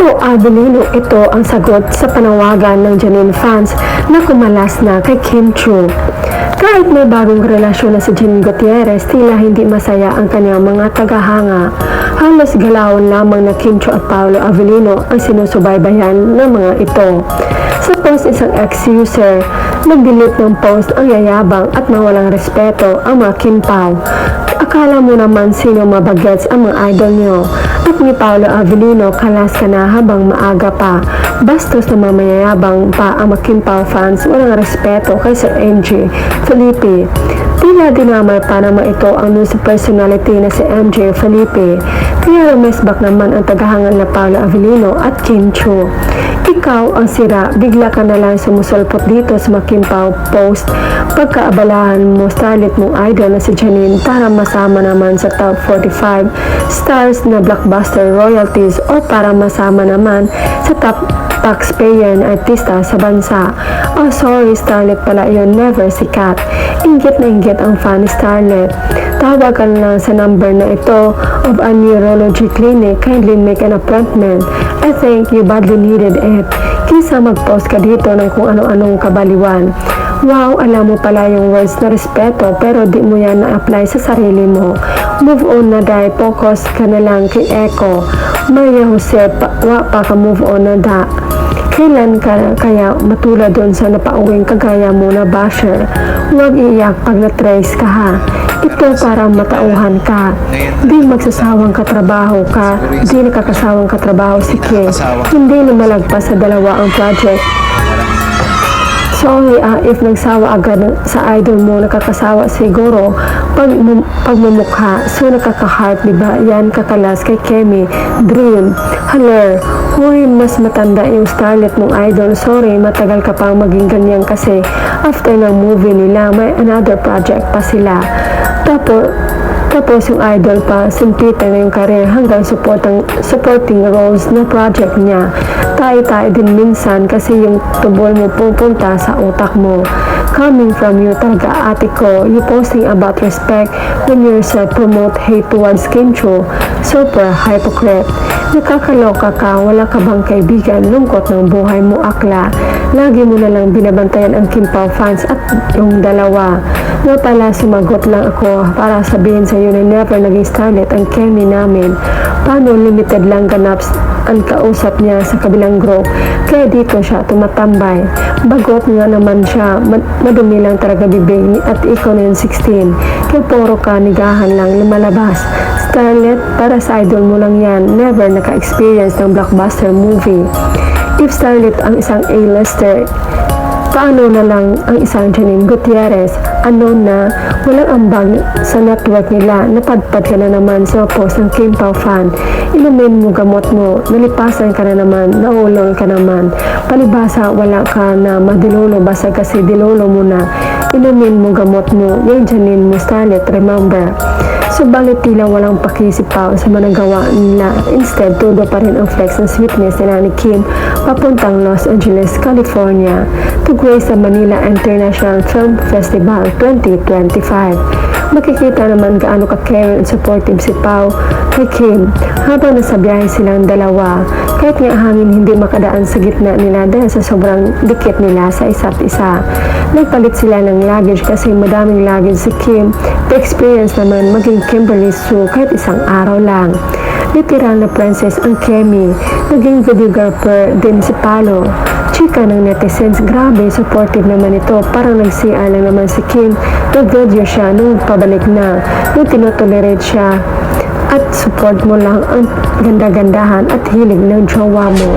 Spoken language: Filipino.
Paolo Avellino, ito ang sagot sa panawagan ng Janine fans na kumalas na kay Kim Chiu. Kahit may bagong relasyon na si Janine Gutierrez, tila hindi masaya ang kanyang mga tagahanga. Halos galawan lamang na Kim Chiu at Paolo Avellino ang sinusubaybayan ng mga ito. Sa post, isang ex-user nag-delete ng post ang yayabang at mawalang respeto ang mga Kim Pao. Akala mo naman sino mabagets ang mga idol nyo. At ni Paolo Avellino, kalas ka na habang maaga pa. Bastos na mamayayabang pa ang mga Kim Pao fans, walang respeto kay Sir MJ Felipe. Tila dinamay pa naman ito ang news personality na si MJ Felipe. Kaya rumesbak naman ang tagahangan na Paolo Avellino at Kim Chiu. Ikaw ang sira, bigla ka na lang sumusulpot dito sa mga Kim Pao post. Pagkaabalahan mo starlet mong idol na si Janine para masama naman sa top 45 stars na blockbuster royalties o para masama naman sa top taxpayer na artista sa bansa. Oh sorry, starlet pala yun, never sikat. Inggit na inggit ang fan ni starlet. Tawagan lang sa number na ito of a neurology clinic. Kindly make an appointment. I think you badly needed it. Kisa mag-post ka dito ng kung ano-anong kabaliwan. Wow, alam mo pala yung words na respeto pero di mo yan na-apply sa sarili mo. Move on na dahil focus ka na lang kay Echo. Maria Jose, wa pa ka move on na da. Kailan ka kaya matulad doon sa napauwing kagaya mo na basher? Huwag iiyak pag na-trace ka ha. Ito parang matauhan ka. Di magsasawang katrabaho ka. Di nakakasawang katrabaho si Kim. Hindi na malagpas sa dalawa ang project. Sorry if nagsawa agad sa idol mo, nakakasawa siguro pagmumukha. So nakaka-heart, diba? Yan kakalas kay Kemi. Dream. Haler. Hoy, mas matanda yung starlet mong idol. Sorry, matagal ka pang maging ganyan kasi after ng movie nila, may another project pa sila. Tapos yung idol pa, simpitan na yung career hanggang supporting roles na project niya. Tayo din minsan kasi yung tubol mo pupunta sa utak mo. Coming from you talaga, ate ko, you posting about respect when you yourself promote hate towards Kim Chiu. Super hypocrite. Nakakaloka ka, wala ka bang kaibigan, lungkot ng buhay mo akla. Lagi mo na lang binabantayan ang Kim Pao fans at yung dalawa. Nga pala, sumagot lang ako para sabihin sa iyo na never naging starlet ang Kemi namin. Paano limited lang ganaps ang kausap niya sa kabilang group, kaya dito siya tumatambay. Bagot nga naman siya, madumi lang talaga bibig at ikaw na yung 16. Kaya puro ka nigahan lang lumalabas. Starlet, para sa idol mo lang yan, never naka-experience ng blockbuster movie. If starlet ang isang A-lister, paano na lang ang isang Janine Gutierrez? Ano na, walang ambag sa network nila, napadpad ka na naman sa post ng Kim Pao fan. Inumin mo gamot mo, nalipasan ka na naman, naulol ka naman. Palibasa, wala ka na madilolo basta kasi dilolo mo na. Inumin mo gamot mo, yung Janine mo starlet, remember. Subalit tila walang pakisipaw sa managawa nila. Instead, todo pa rin ang flex ng sweetness nila ni Kim papuntang Los Angeles, California to grace sa Manila International Film Festival 2025. Makikita naman gaano ka-caring and supportive si Pao kay Kim habang nasa biyahe silang dalawa. Kahit nga hangin hindi makadaan sa gitna nila dahil sa sobrang dikit nila sa isa't isa. Nagpalit sila ng luggage kasi madaming luggage si Kim. The experience naman maging Kimberly Sue kahit isang araw lang. Literal na princess ang Kemi. Naging videographer din si Paolo. Chika ng netizens, grabe, supportive naman ito. Parang nag-CR lang naman si Kim. Nag-video siya nung pabalik na. Nung tinotolerate siya. At support mo lang ang ganda-gandahan at hilig ng jowa mo.